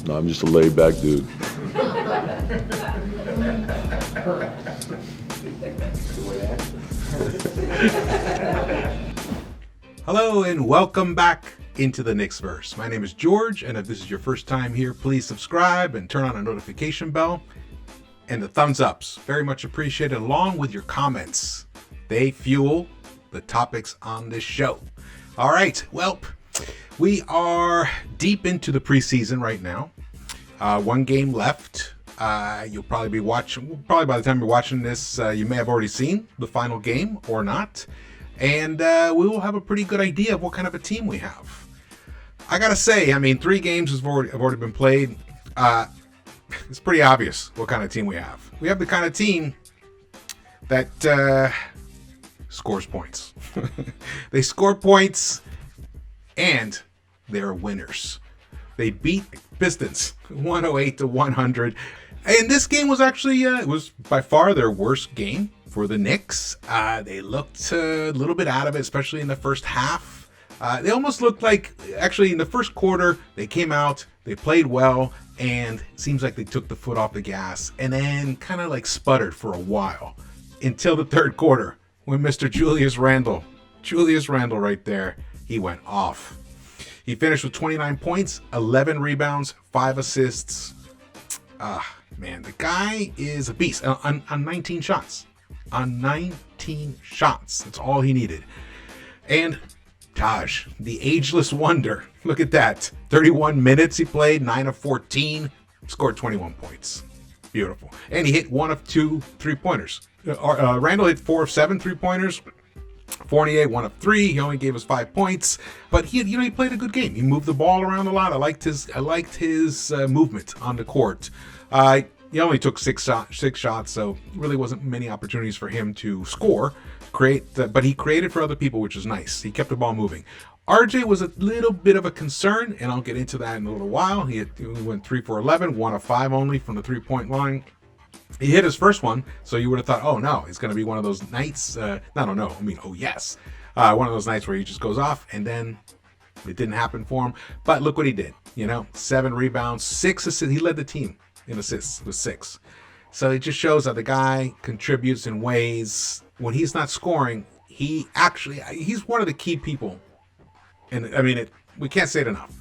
No, I'm just a laid-back dude. Hello and welcome back into the Knicks-Verse. My name is George, and if this is your first time here, please subscribe and turn on a notification bell. And the thumbs ups, very much appreciated, along with your comments. They fuel the topics on this show. All right, well, we are deep into the preseason right now. One game left. You'll probably be watching, by the time you're watching this, you may have already seen the final game or not. And we will have a pretty good idea of what kind of a team we have. I gotta say, 3 games have already been played. It's pretty obvious what kind of team we have. We have the kind of team that scores points. They score points, and they're winners. They beat Pistons 108-100. And this game was actually, it was by far their worst game for the Knicks. They looked a little bit out of it, especially in the first half. They almost looked like, actually in the first quarter, they came out, they played well, and it seems like they took the foot off the gas and then kind of like sputtered for a while until the third quarter when Mr. Julius Randle right there, he went off. He finished with 29 points, 11 rebounds, 5 assists. Man, the guy is a beast on 19 shots. On 19 shots. That's all he needed. And Taj, the ageless wonder. Look at that. 31 minutes he played, 9 of 14, scored 21 points. Beautiful. And he hit 1 of 2 3-pointers. Randle hit 4 of 7 3-pointers. Fournier 1 of 3. He only gave us 5 points, but he played a good game. He moved the ball around a lot. I liked his movement on the court. He only took 6 shots, so really wasn't many opportunities for him to score. But he created for other people, which was nice. He kept the ball moving. RJ was a little bit of a concern, and I'll get into that in a little while. He went 3 for 11, 1 of 5 only from the 3-point line. He hit his first one, so you would have thought, oh no, it's going to be one of those nights. Oh yes. One of those nights where he just goes off, and then it didn't happen for him. But look what he did. 7 rebounds, 6 assists. He led the team in assists with 6. So it just shows that the guy contributes in ways when he's not scoring. He's one of the key people. And we can't say it enough.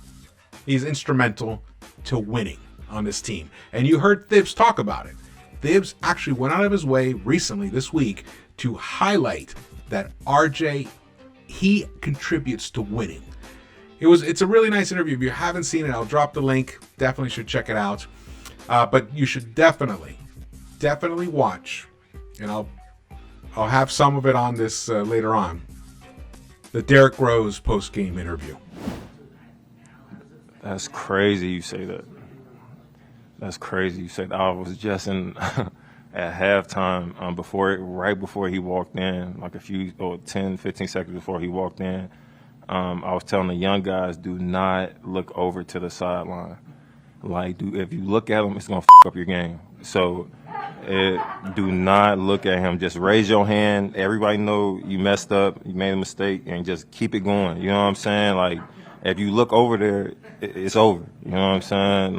He's instrumental to winning on this team. And you heard Thibs talk about it. Thibs actually went out of his way recently this week to highlight that RJ, he contributes to winning. It's a really nice interview. If you haven't seen it, I'll drop the link. Definitely should check it out. But you should definitely watch, and I'll have some of it on this later on, the Derrick Rose post-game interview. That's crazy you say that. That's crazy you say that. I was just in at halftime right before he walked in, like 10, 15 seconds before he walked in. I was telling the young guys, do not look over to the sideline. If you look at him, it's going to f up your game. So do not look at him. Just raise your hand. Everybody know you messed up, you made a mistake, and just keep it going. You know what I'm saying? If you look over there, it's over. You know what I'm saying?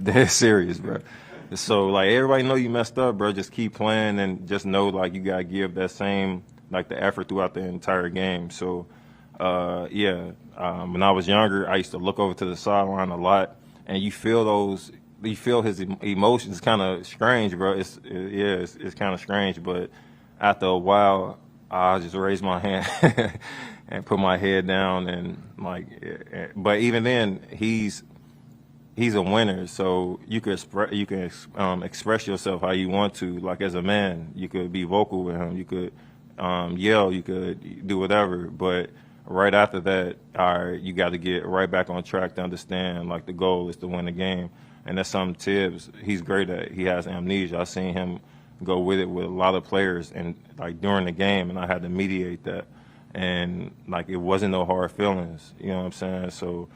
Dead serious, bro. So, everybody know you messed up, bro. Just keep playing and just know, you got to give that same, the effort throughout the entire game. So, when I was younger, I used to look over to the sideline a lot. And you feel his emotions. Kind of strange, bro. It's kind of strange. But after a while, I just raise my hand and put my head down, and but even then, he's a winner. So you can express yourself how you want to. As a man, you could be vocal with him. You could yell. You could do whatever. But right after that, you got to get right back on track to understand, the goal is to win the game. And that's something Thibs, he's great at. He has amnesia. I've seen him go with it with a lot of players and, during the game, and I had to mediate that. And, it wasn't no hard feelings, you know what I'm saying? So,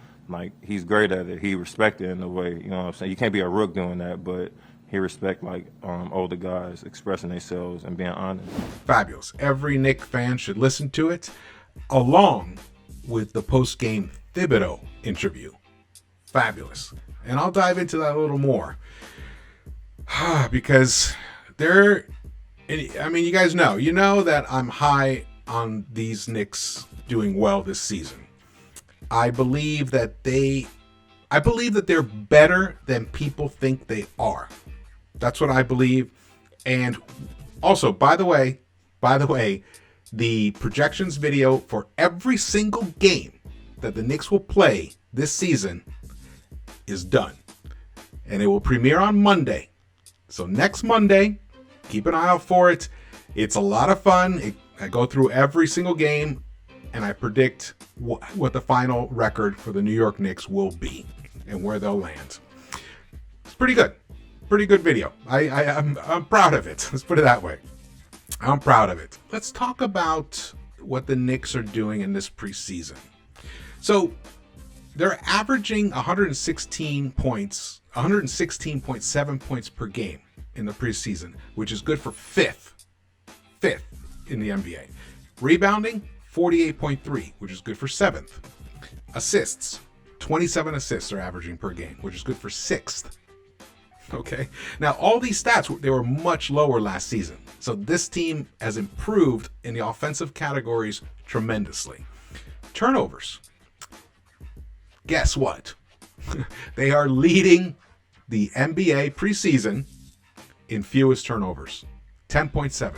he's great at it. He respects it in a way, you know what I'm saying? You can't be a rook doing that, but he respect older guys expressing themselves and being honest. Fabulous. Every Knicks fan should listen to it, along with the post-game Thibodeau interview. Fabulous. And I'll dive into that a little more. Because you guys know. You know that I'm high on these Knicks doing well this season. I believe that they're better than people think they are. That's what I believe. And also, by the way, the projections video for every single game that the Knicks will play this season is done. And it will premiere on Monday. So next Monday, keep an eye out for it. It's a lot of fun. I go through every single game, and I predict what the final record for the New York Knicks will be and where they'll land. It's pretty good. Pretty good video. I'm proud of it. Let's put it that way. I'm proud of it. Let's talk about what the Knicks are doing in this preseason. So they're averaging 116 points, 116.7 points per game in the preseason, which is good for fifth in the NBA. Rebounding, 48.3, which is good for 7th. Assists, 27 assists are averaging per game, which is good for 6th. Okay. Now, all these stats, they were much lower last season. So this team has improved in the offensive categories tremendously. Turnovers. Guess what? They are leading the NBA preseason in fewest turnovers. 10.7.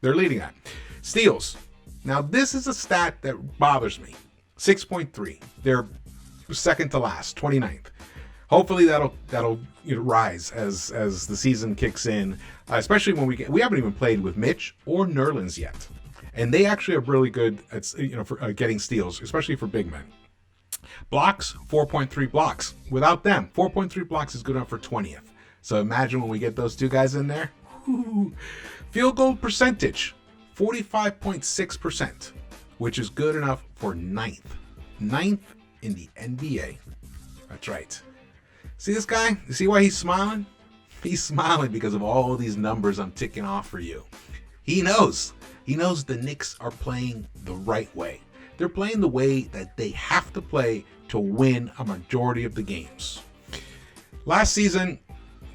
They're leading that. Steals. Now, this is a stat that bothers me. 6.3. They're second to last, 29th. Hopefully that'll rise as the season kicks in, especially when we haven't even played with Mitch or Nerlens yet, and they actually are really good at for getting steals, especially for big men. Blocks, 4.3 blocks. Without them, 4.3 blocks is good enough for 20th. So imagine when we get those two guys in there. Woo. Field goal percentage, 45.6%, which is good enough for 9th. 9th in the NBA. That's right. See this guy? You see why he's smiling? He's smiling because of all these numbers I'm ticking off for you. He knows. He knows the Knicks are playing the right way. They're playing the way that they have to play to win a majority of the games. Last season,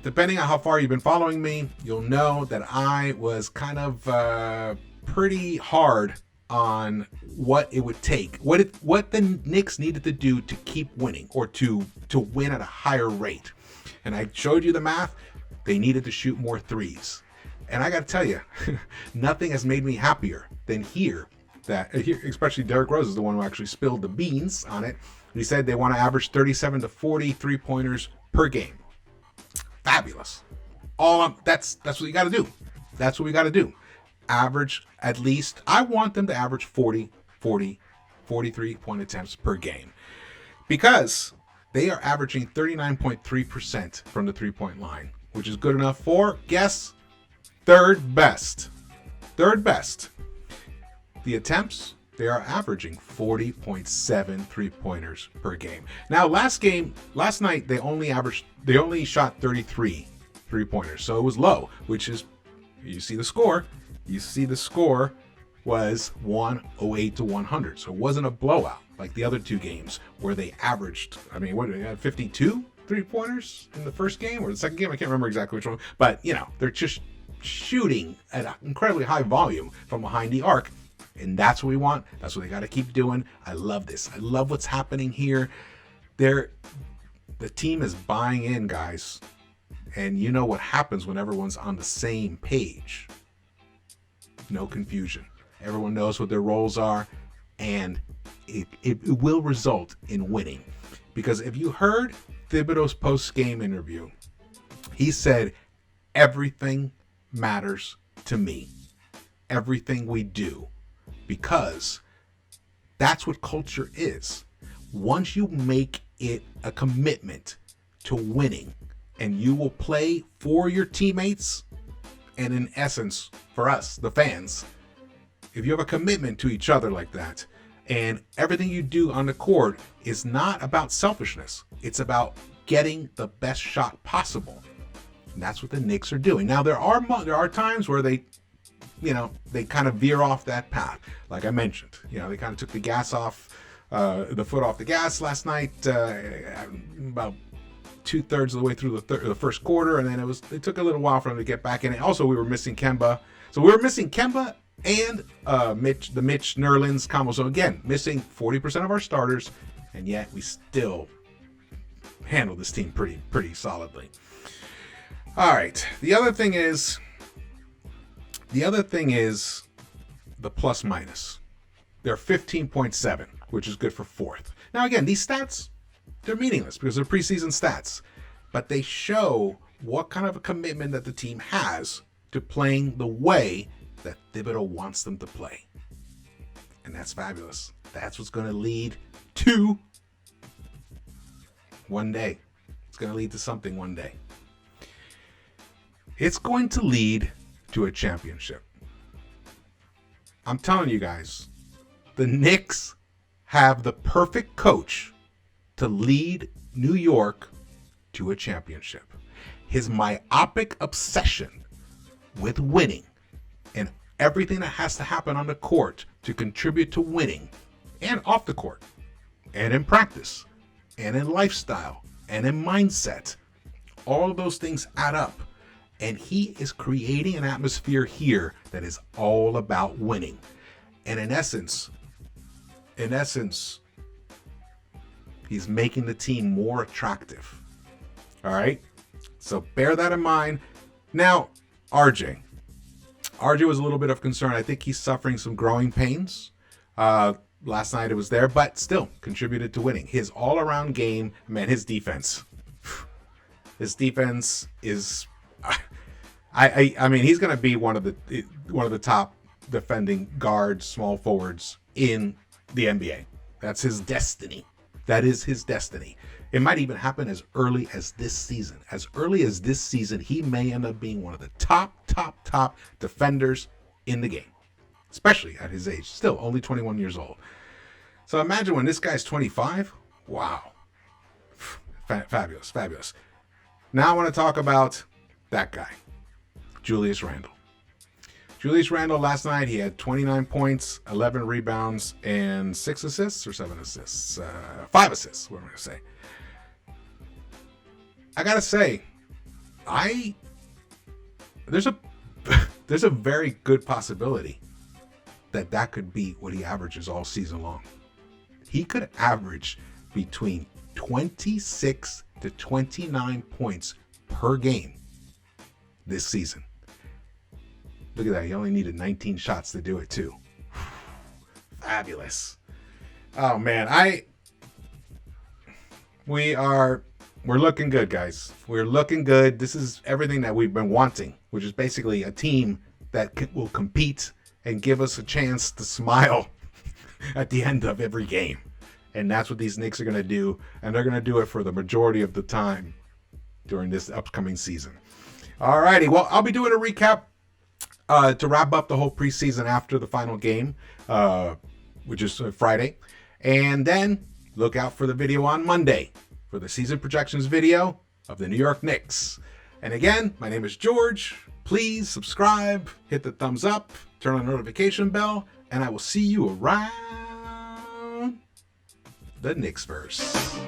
depending on how far you've been following me, you'll know that I was kind of pretty hard on what it would take, what the Knicks needed to do to keep winning or to win at a higher rate. And I showed you the math. They needed to shoot more threes. And I got to tell you, nothing has made me happier than especially Derrick Rose is the one who actually spilled the beans on it. He said they want to average 37 to 40 three-pointers per game. Fabulous. That's what you got to do. That's what we got to do. Average at least, I want them to average 43 point attempts per game, because they are averaging 39.3% from the 3-point line, which is good enough for, guess, third best. The attempts, they are averaging 40.7 3-pointers per game. Now, last night, they only shot 33 3-pointers. So it was low, which is, you see the score was 108 to 100. So it wasn't a blowout like the other two games where they averaged, they had 52 3-pointers in the first game or the second game. I can't remember exactly which one, but they're just shooting at an incredibly high volume from behind the arc. And that's what we want. That's what they got to keep doing. I love this. I love what's happening here. The team is buying in, guys. And you know what happens when everyone's on the same page. No confusion. Everyone knows what their roles are, and it will result in winning. Because if you heard Thibodeau's post-game interview, he said, everything matters to me. Everything we do. Because that's what culture is. Once you make it a commitment to winning, and you will play for your teammates, and in essence, for us, the fans, if you have a commitment to each other like that, and everything you do on the court is not about selfishness, it's about getting the best shot possible. And that's what the Knicks are doing. Now, there are times where they kind of veer off that path. Like I mentioned, they kind of took the foot off the gas last night, about 2/3 of the way through the first quarter, and then it took a little while for them to get back in it. Also, we were missing Kemba. So we were missing Kemba and the Mitch Nerlens combo. So again, missing 40% of our starters, and yet we still handled this team pretty solidly. All right. The other thing is the plus minus. They're 15.7, which is good for fourth. Now again, these stats, they're meaningless because they're preseason stats, but they show what kind of a commitment that the team has to playing the way that Thibodeau wants them to play. And that's fabulous. That's what's going to lead to one day. It's going to lead to something one day. It's going to lead to a championship. I'm telling you guys, the Knicks have the perfect coach to lead New York to a championship. His myopic obsession with winning and everything that has to happen on the court to contribute to winning, and off the court, and in practice, and in lifestyle, and in mindset, all of those things add up. And he is creating an atmosphere here that is all about winning. And in essence, he's making the team more attractive. All right? So bear that in mind. Now, RJ was a little bit of concern. I think he's suffering some growing pains. Last night it was there, but still contributed to winning. His all-around game, man, his defense is... I mean, he's going to be one of the top defending guards, small forwards in the NBA. That's his destiny. That is his destiny. It might even happen as early as this season. As early as this season, he may end up being one of the top defenders in the game, especially at his age. Still only 21 years old. So imagine when this guy's 25. Wow. Fabulous. Now I want to talk about that guy, Julius Randle. Julius Randle last night, he had 29 points, 11 rebounds, and 6 assists or 7 assists. 5 assists, what am I going to say? I got to say, there's a very good possibility that could be what he averages all season long. He could average between 26 to 29 points per game this season. Look at that. He only needed 19 shots to do it too. Fabulous. Oh man, we're looking good, guys. We're looking good. This is everything that we've been wanting, which is basically a team that will compete and give us a chance to smile at the end of every game. And that's what these Knicks are going to do. And they're going to do it for the majority of the time during this upcoming season. All righty. Well, I'll be doing a recap to wrap up the whole preseason after the final game, which is Friday. And then look out for the video on Monday for the season projections video of the New York Knicks. And again, my name is George. Please subscribe, hit the thumbs up, turn on the notification bell, and I will see you around the Knicks-Verse.